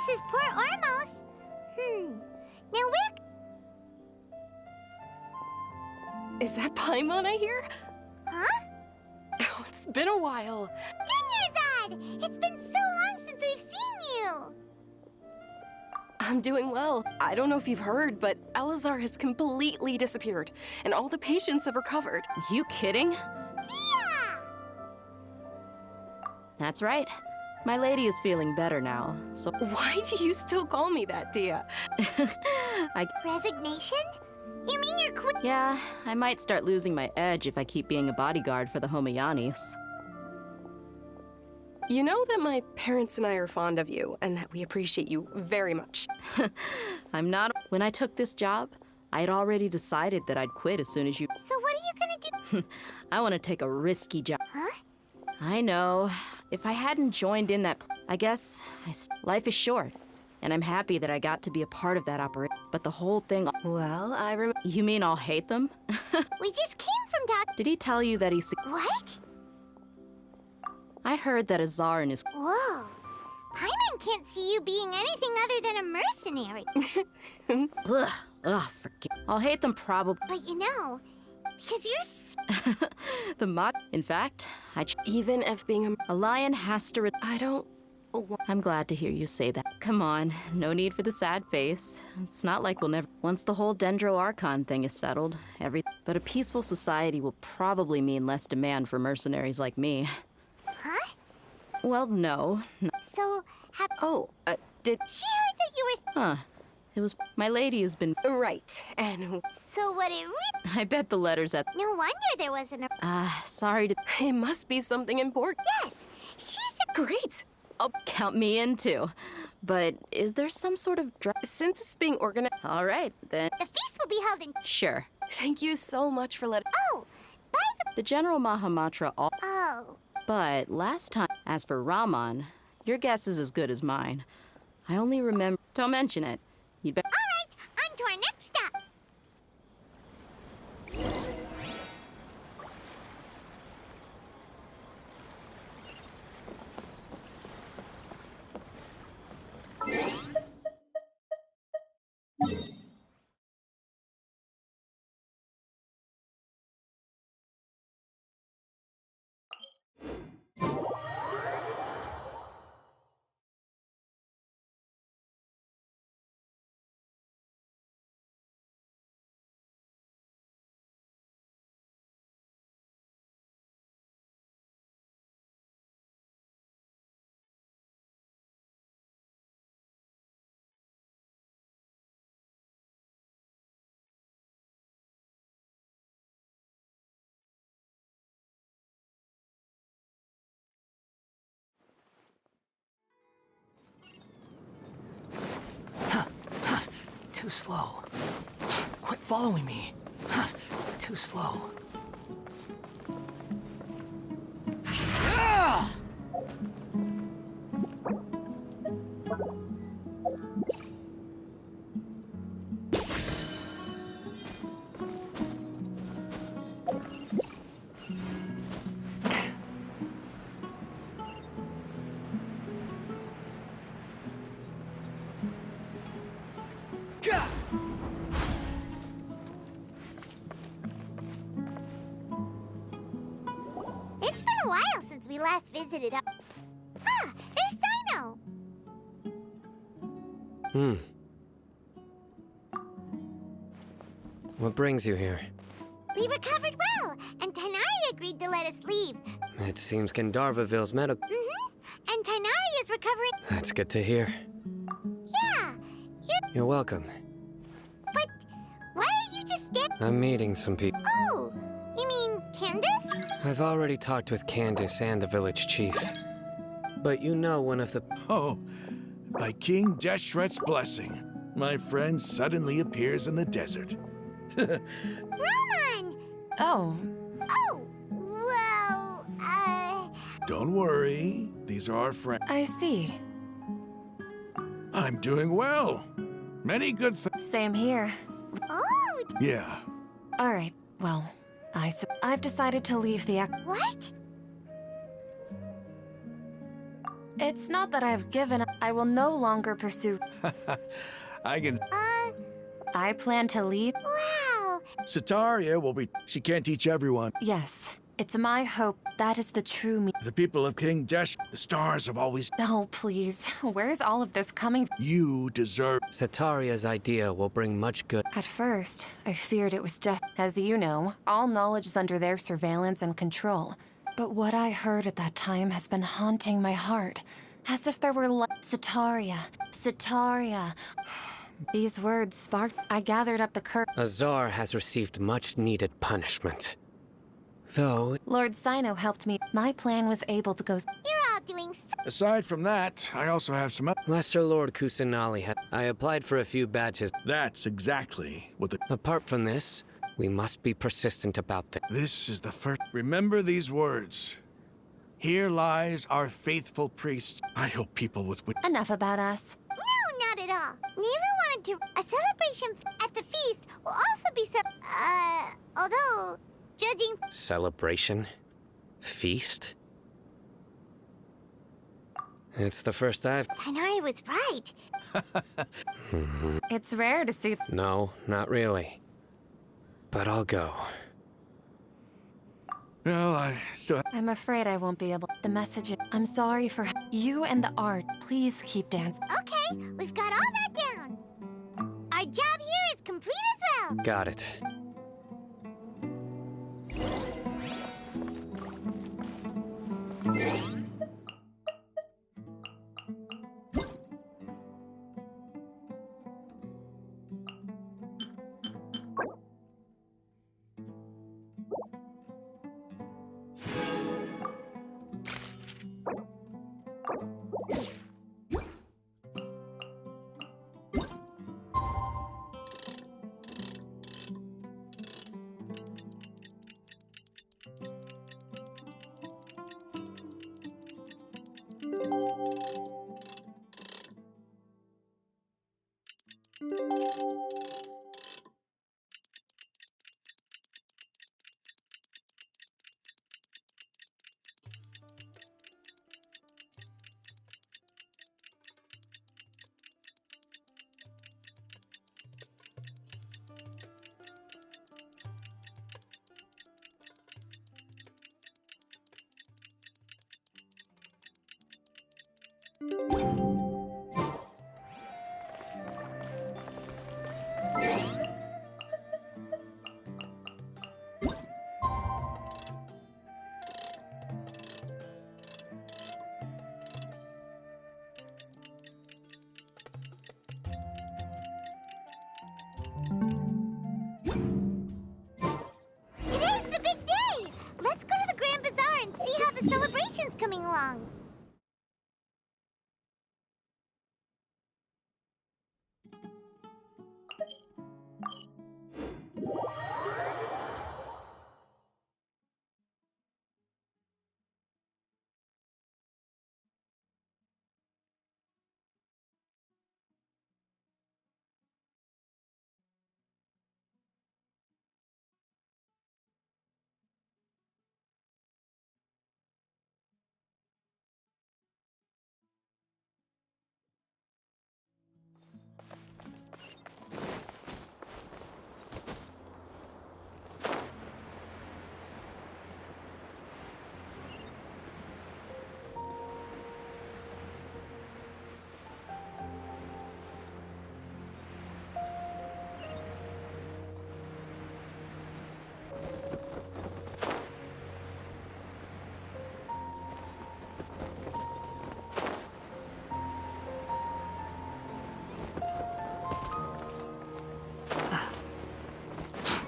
This is Port Ormos. Now where... Is that Paimon I hear? Huh? Oh, it's been a while. Dunyarzad! It's been so long since we've seen you! I'm doing well. I don't know if you've heard, but Elazar has completely disappeared, and all the patients have recovered. You kidding? Yeah! That's right. My lady is feeling better now, so... Why do you still call me that, Dia? Resignation? You mean you're quit? Yeah, I might start losing my edge if I keep being a bodyguard for the Homayanis. You know that my parents and I are fond of you, and that we appreciate you very much. I'm not... When I took this job, I had already decided that I'd quit as soon as you... So what are you gonna do? I want to take a risky job. Huh? I know. If I hadn't joined in that... I guess... Life is short. And I'm happy that I got to be a part of that operation. But the whole thing... Well, I remember... You mean I'll hate them? We just came from talk... Did he tell you that he's... What? I heard that Azar and his... Whoa. Paimon can't see you being anything other than a mercenary. Forget... I'll hate them probably... But you know, because you're... The mod... In fact, Even if being a lion has to... I don't... I'm glad to hear you say that. Come on, no need for the sad face. It's not like we'll never... Once the whole Dendro Archon thing is settled, But a peaceful society will probably mean less demand for mercenaries like me. Huh? Well, no. So, did... She heard that you were... Huh. It was... My lady has been... Right, and... So what it really... I bet the letters at... No wonder there wasn't a... Sorry to... It must be something important. Yes! She's a... Great! Count me in, too. But is there some sort of... Since it's being organized... All right, then... The feast will be held in... Sure. Thank you so much for letting... Oh! By The General Mahamatra all... Oh. But last time... As for Raman, your guess is as good as mine. I only remember... Don't mention it. You'd bet... All right, on to our next stop. Too slow. Quit following me. Too slow. It's been a while since we last visited... Ah! There's Sino! What brings you here? We recovered well, and Tighnari agreed to let us leave. It seems Gandharvaville's medical... And Tighnari is recovering... That's good to hear. Yeah! You're welcome. But why are you just standing... I'm meeting some people. Oh! You mean Candace? I've already talked with Candace and the village chief. But you know one of the... Oh, by King Deshret's blessing, my friend suddenly appears in the desert. Roman! Oh. Oh, well, Don't worry, these are our friends. I see. I'm doing well. Many good things. Same here. Oh, Yeah. All right, well, I've decided to leave the what? It's not that I've given up. I will no longer pursue. I can. I plan to leave. Wow. Sataria will be. She can't teach everyone. Yes, it's my hope that is the true me. The people of King Desh, the stars have always. Oh, please. Where's all of this coming? You deserve. Sataria's idea will bring much good. At first, I feared it was death. As you know, all knowledge is under their surveillance and control. But what I heard at that time has been haunting my heart. As if there were Sataria, Sataria. These words sparked. I gathered up the courage. Azar has received much needed punishment. Though, Lord Sino helped me. My plan was able to go. You're all doing so. Aside from that, I also have some. Lesser Lord Kusanali had. I applied for a few badges. That's exactly what the. Apart from this, we must be persistent about this. This is the first. Remember these words. Here lies our faithful priest. I hope people with. Enough about us. No, not at all. Neither wanted to. A celebration at the feast will also be although, judging. Celebration? Feast? It's the first I've. Tanari was right. It's rare to see. No, not really. But I'll go. Well, I still. I'm afraid I won't be able. The message. I'm sorry for you and the art. Please keep dancing. Okay, we've got all that down. Our job here is complete as well. Got it. Today's the big day. Let's go to the Grand Bazaar and see how the celebration's coming along.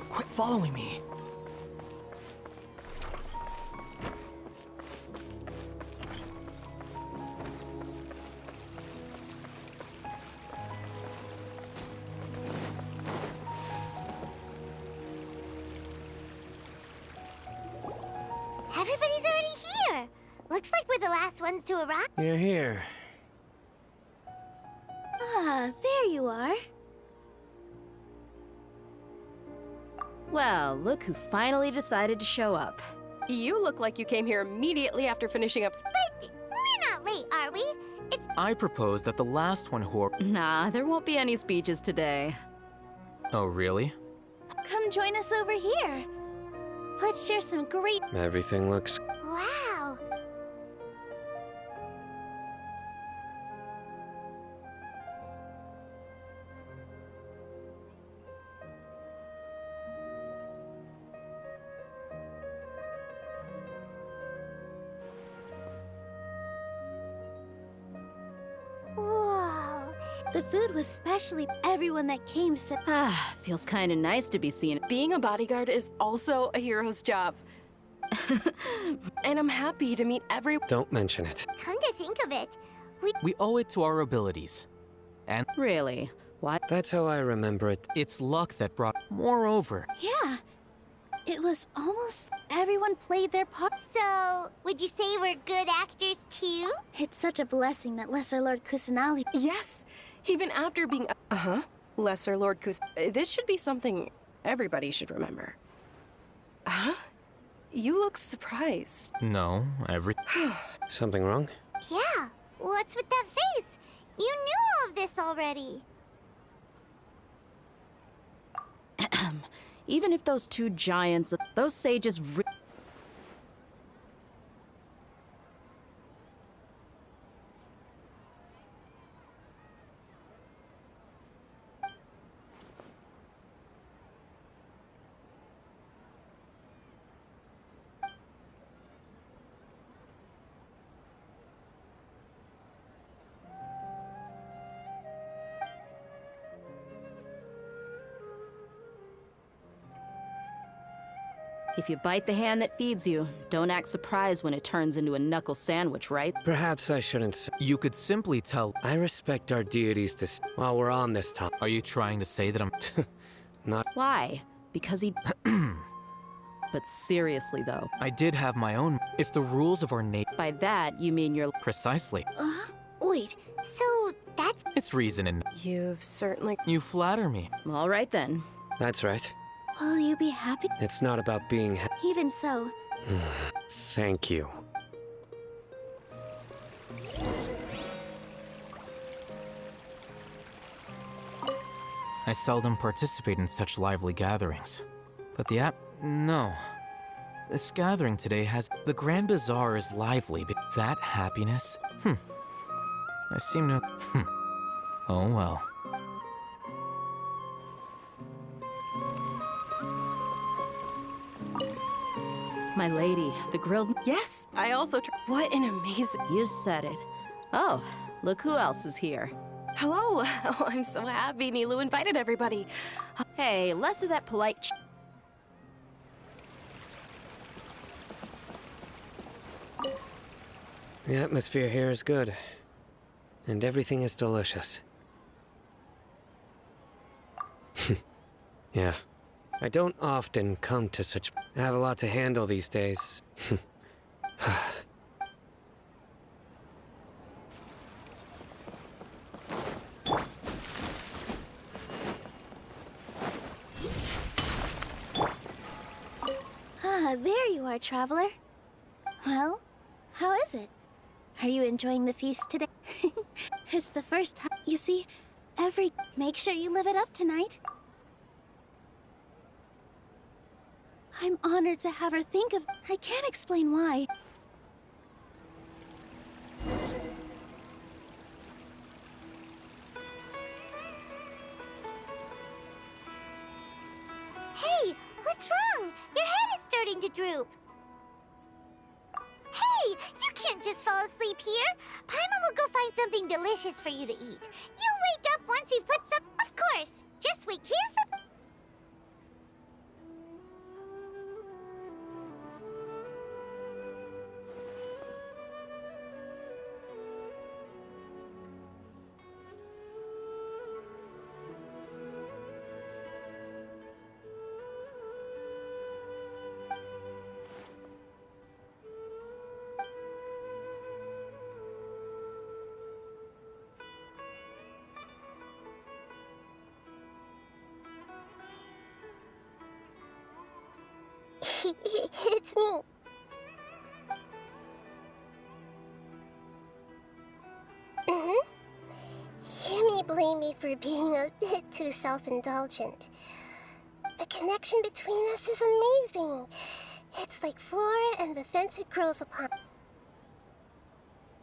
Quit following me. Everybody's already here. Looks like we're the last ones to arrive. You're here. Ah, there you are. Well, look who finally decided to show up. You look like you came here immediately after finishing up. But we're not late, are are we? It's I propose that the last one who... Nah, there won't be any speeches today. Oh, really? Come join us over here. Let's share some great... Everything looks... wow. Whoa. The food was specially... Everyone that came said... Ah, feels kind of nice to be seen. Being a bodyguard is also a hero's job. And I'm happy to meet every... Don't mention it. Come to think of it, We owe it to our abilities. And Really? What? That's how I remember it. it's luck that brought... Moreover, Yeah. It was almost... Everyone played their part. so would you say we're good actors too? It's such a blessing that Lesser Lord Kusanali... Yes, even after being... Lesser Lord Kus... This should be something everybody should remember. Huh? You look surprised. no, Something wrong? Yeah. What's with that face? You knew all of this already. Even if those two giants, those sages... If you bite the hand that feeds you, don't act surprised when it turns into a knuckle sandwich, right? Perhaps I shouldn't s- You could simply tell... I respect our deities to s- while we're on this topic. Are you trying to say that I'm... Not... Why? Because he... But seriously, though, I did have my own... If the rules of our by that, you mean you're... Precisely. Wait. So that's It's reason and... You've certainly... You flatter me. All right, then. That's right. Will you be happy? It's not about being ha- Even so, Thank you. I seldom participate in such lively gatherings. But the No. This gathering today has... The Grand Bazaar is lively, but that happiness... I seem to... Oh well. My lady, the grilled... Yes, I also... What an amazing... You said it. Oh, look who else is here. Hello. Oh, I'm so happy Nilu invited everybody. Hey, less of that polite The atmosphere here is good. And everything is delicious. Yeah. I don't often come to such... I have a lot to handle these days. There you are, traveler. Well, how is it? Are you enjoying the feast today? It's the first time. You see, Make sure you live it up tonight. I'm honored to have her think of... I can't explain why. Hey, what's wrong? Your head is starting to droop. Hey, you can't just fall asleep here. Paimon will go find something delicious for you to eat. You'll wake up once you've put some... Of course. Just wait here for... It's me. blame me for being a bit too self-indulgent. The connection between us is amazing. It's like flora and the fence it grows upon.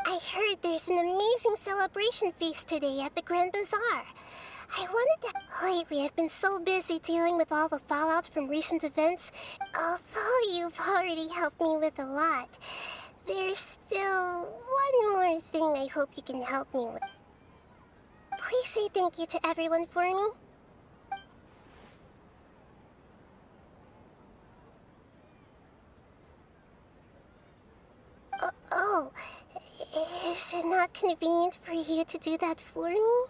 I heard there's an amazing celebration feast today at the Grand Bazaar. I wanted to... Lately, I've been so busy dealing with all the fallout from recent events. Although you've already helped me with a lot, there's still one more thing I hope you can help me with. Please say thank you to everyone for me. Oh, is it not convenient for you to do that for me?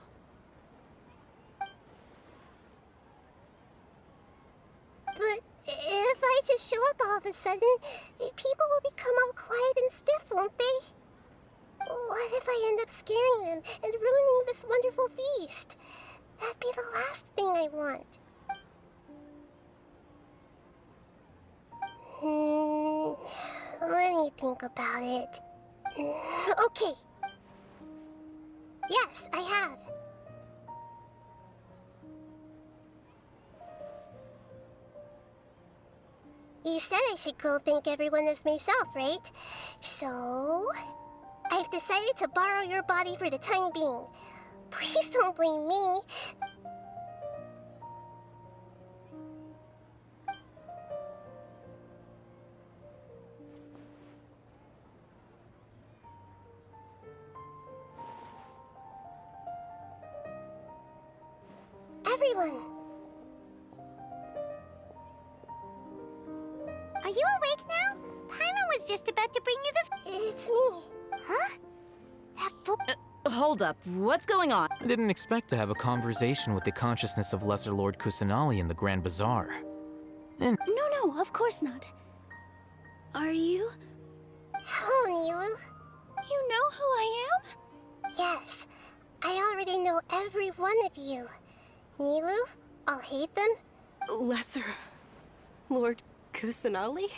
But if I just show up all of a sudden, people will become all quiet and stiff, won't they? What if I end up scaring them and ruining this wonderful feast? That'd be the last thing I want. Let me think about it. Okay. Yes, I have. You said I should go thank everyone as myself, right? So... I've decided to borrow your body for the time being. Please don't blame me. Everyone! Are you awake now? Paimon was just about to bring you the... It's me. Huh? That fool... Hold up, what's going on? I didn't expect to have a conversation with the consciousness of Lesser Lord Kusanali in the Grand Bazaar. And No, of course not. Are you? Hello, Nilu. You know who I am? Yes, I already know every one of you. Nilu, I'll hate them. Lesser Lord Kusanali?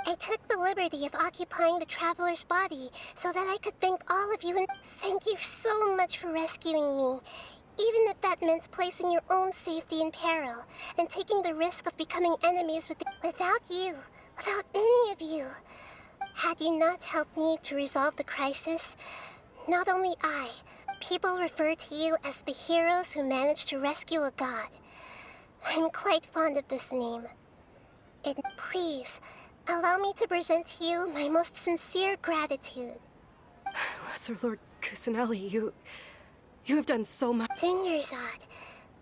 I took the liberty of occupying the traveler's body so that I could thank all of you and thank you so much for rescuing me. Even if that meant placing your own safety in peril and taking the risk of becoming enemies without you, without any of you. Had you not helped me to resolve the crisis, not only I, people refer to you as the heroes who managed to rescue a god. I'm quite fond of this name. And please, allow me to present to you my most sincere gratitude. Lesser Lord Kusanali, you have done so much. Dinyarzad,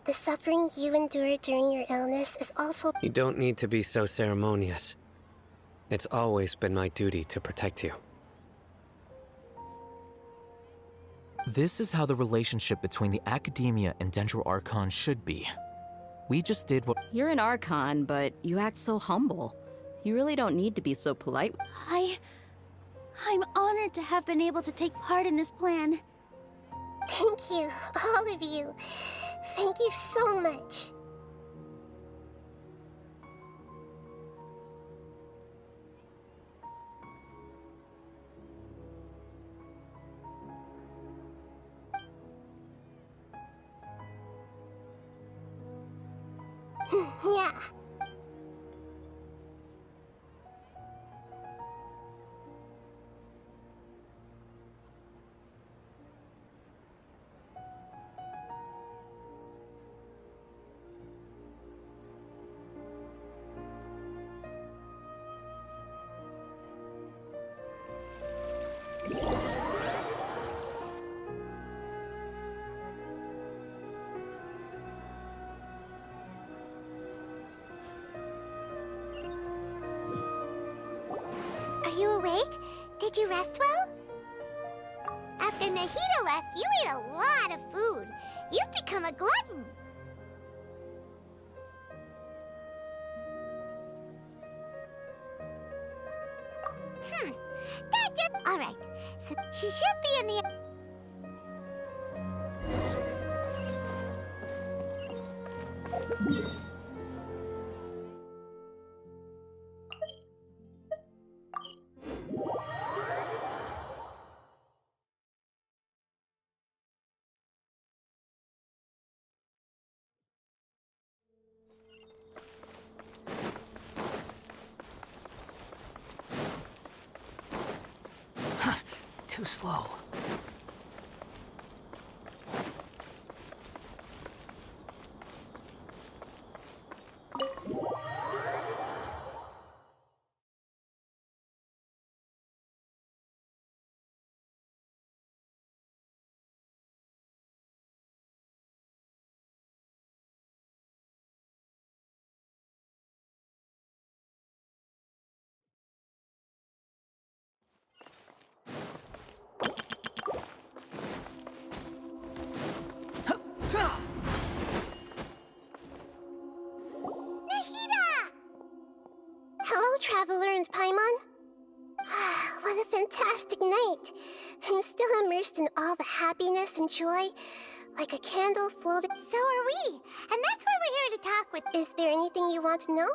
the suffering you endured during your illness is also... You don't need to be so ceremonious. It's always been my duty to protect you. this is how the relationship between the Academia and Dendro Archon should be. We just did what... You're an Archon, but you act so humble. You really don't need to be so polite. I'm honored to have been able to take part in this plan. Thank you, all of you. Thank you so much. Yeah. Are you awake? Did you rest well? After Nahida left, you ate a lot of food. You've become a glutton. That just... All right, so she should be in the... too slow. Hello, Traveler and Paimon. What a fantastic night. I'm still immersed in all the happiness and joy, like a candle floating. So are we. And that's why we're here to talk with... Is there anything you want to know?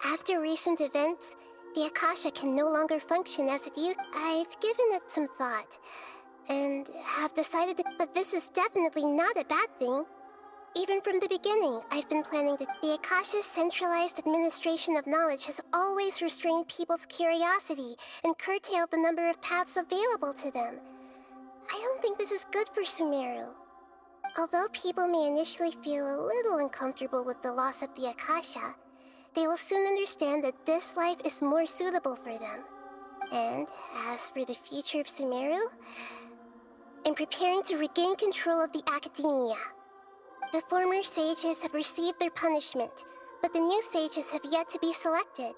After recent events, the Akasha can no longer function as it used. I've given it some thought, and have decided that... But this is definitely not a bad thing. Even from the beginning, I've been planning to... The Akasha's centralized administration of knowledge has always restrained people's curiosity and curtailed the number of paths available to them. I don't think this is good for Sumeru. Although people may initially feel a little uncomfortable with the loss of the Akasha, they will soon understand that this life is more suitable for them. And as for the future of Sumeru, I'm preparing to regain control of the academia. The former sages have received their punishment, but the new sages have yet to be selected.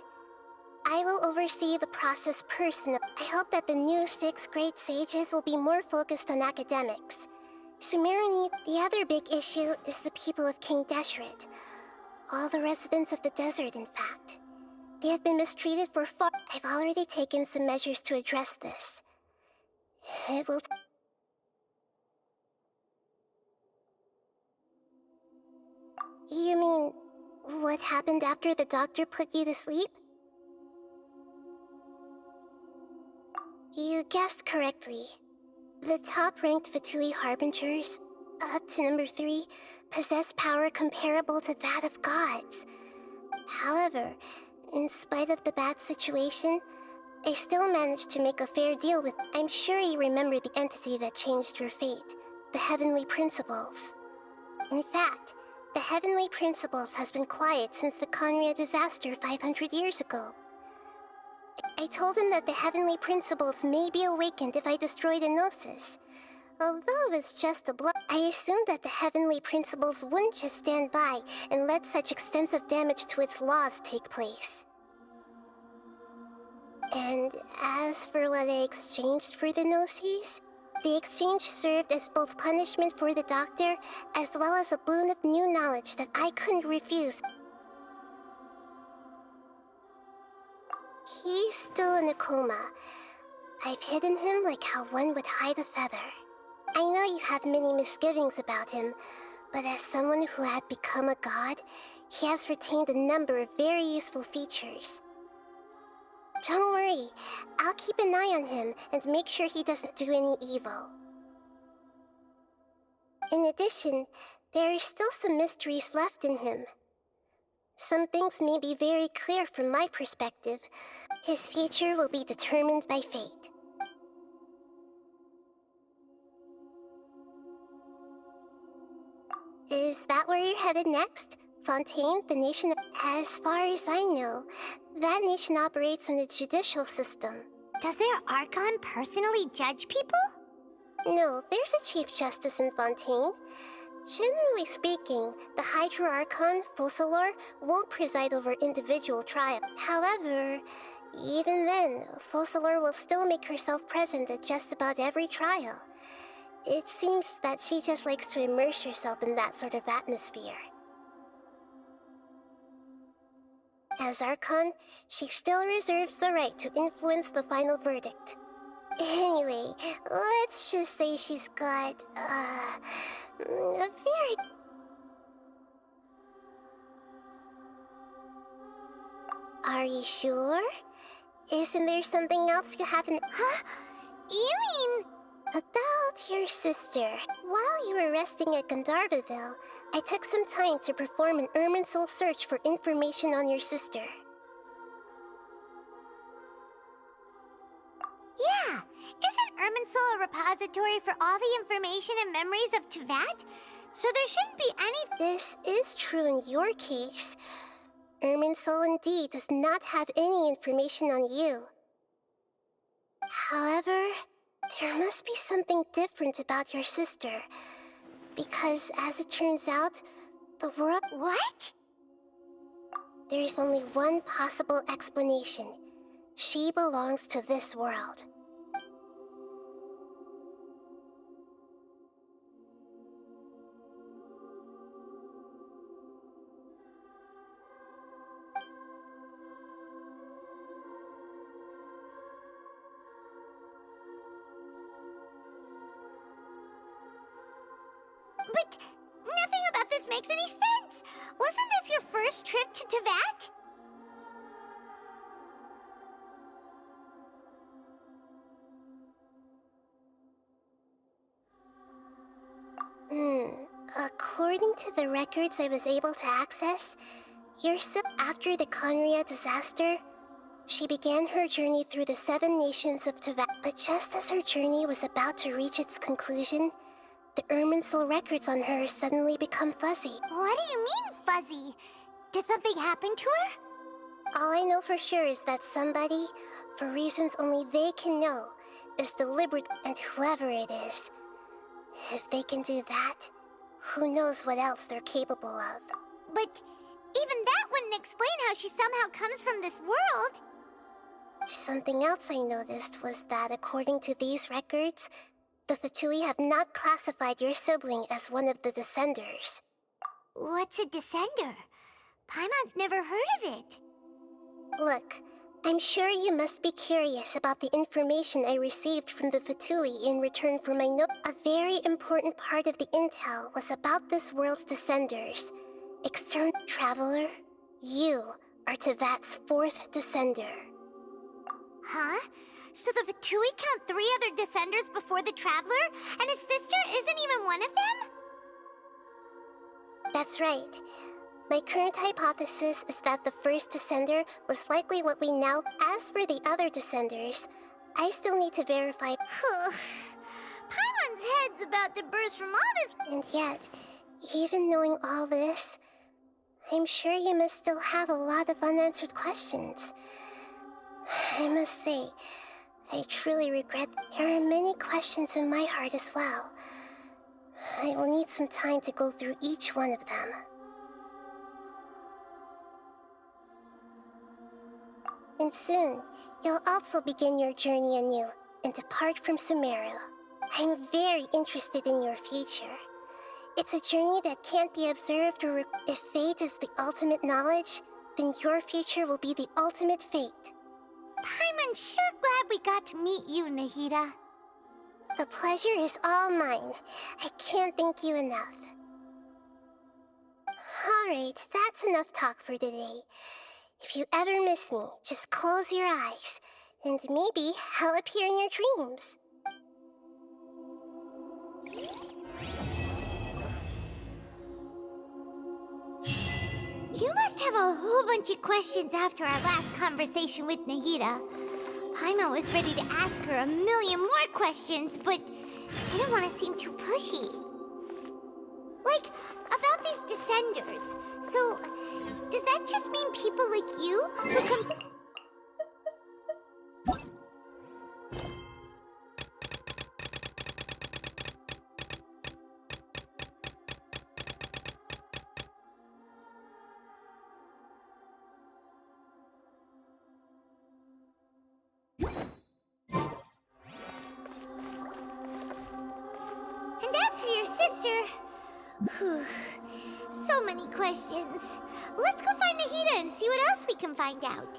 I will oversee the process personally. I hope that the new 6th grade sages will be more focused on academics. Sumeru needs... The other big issue is the people of King Deshret. All the residents of the desert, in fact. They have been mistreated for far... I've already taken some measures to address this. It will... You mean, what happened after the doctor put you to sleep? You guessed correctly. The top-ranked Fatui Harbingers, up to number 3, possess power comparable to that of gods. However, in spite of the bad situation, I still managed to make a fair deal with... I'm sure you remember the entity that changed your fate, the Heavenly Principles. In fact, the Heavenly Principles has been quiet since the Conria disaster 500 years ago. I told him that the Heavenly Principles may be awakened if I destroy the Gnosis. Although it's just a blow, I assumed that the Heavenly Principles wouldn't just stand by and let such extensive damage to its laws take place. And as for what I exchanged for the Gnosis, the exchange served as both punishment for the doctor, as well as a boon of new knowledge that I couldn't refuse. He's still in a coma. I've hidden him like how one would hide a feather. I know you have many misgivings about him, but as someone who had become a god, he has retained a number of very useful features. Don't worry, I'll keep an eye on him and make sure he doesn't do any evil. In addition, there are still some mysteries left in him. Some things may be very clear from my perspective. His future will be determined by fate. Is that where you're headed next? Fontaine, the nation... As far as I know, that nation operates in the judicial system. Does their Archon personally judge people? No, there's a Chief Justice in Fontaine. Generally speaking, the Hydra Archon, Focalor, won't preside over individual trials. However, even then, Focalor will still make herself present at just about every trial. It seems that she just likes to immerse herself in that sort of atmosphere. As Archon, she still reserves the right to influence the final verdict. Anyway, let's just say she's got, a very... Are you sure? Isn't there something else you haven't... Huh? You mean... About your sister. While you were resting at Gandharvaville, I took some time to perform an Irminsul search for information on your sister. Irminsul a repository for all the information and memories of Teyvat? So there shouldn't be any— This is true in your case. Irminsul indeed does not have any information on you. However, there must be something different about your sister. Because, as it turns out, the world— What? There is only one possible explanation. She belongs to this world. But nothing about this makes any sense! Wasn't this your first trip to Teyvat? According to the records I was able to access, after the Conria disaster, she began her journey through the 7 nations of Teyvat. But just as her journey was about to reach its conclusion, the Irminsul records on her suddenly become fuzzy. What do you mean, fuzzy? Did something happen to her? All I know for sure is that somebody, for reasons only they can know, is deliberate, and whoever it is, if they can do that, who knows what else they're capable of. But even that wouldn't explain how she somehow comes from this world. Something else I noticed was that according to these records, the Fatui have not classified your sibling as one of the Descenders. What's a Descender? Paimon's never heard of it. Look, I'm sure you must be curious about the information I received from the Fatui in return for my note. A very important part of the intel was about this world's Descenders. External Traveler, you are Teyvat's 4th Descender. Huh? So the Fatui count 3 other Descenders before the Traveler, and his sister isn't even one of them? That's right. My current hypothesis is that the first Descender was likely what we now— As for the other Descenders, I still need to verify. Paimon's head's about to burst from all this— And yet, even knowing all this, I'm sure you must still have a lot of unanswered questions. I must say, I truly regret there are many questions in my heart as well. I will need some time to go through each one of them. And soon, you'll also begin your journey anew and depart from Sumero. I'm very interested in your future. It's a journey that can't be observed or if fate is the ultimate knowledge, then your future will be the ultimate fate. Paimon's sure glad we got to meet you, Nahida. The pleasure is all mine. I can't thank you enough. Alright, that's enough talk for today. If you ever miss me, just close your eyes, and maybe I'll appear in your dreams. You must have a whole bunch of questions after our last conversation with Nahida. Paimon was ready to ask her a million more questions, but didn't want to seem too pushy. Like, about these Descenders. So, does that just mean people like you who come— And as for your sister... Whew. So many questions. Let's go find Nahida and see what else we can find out.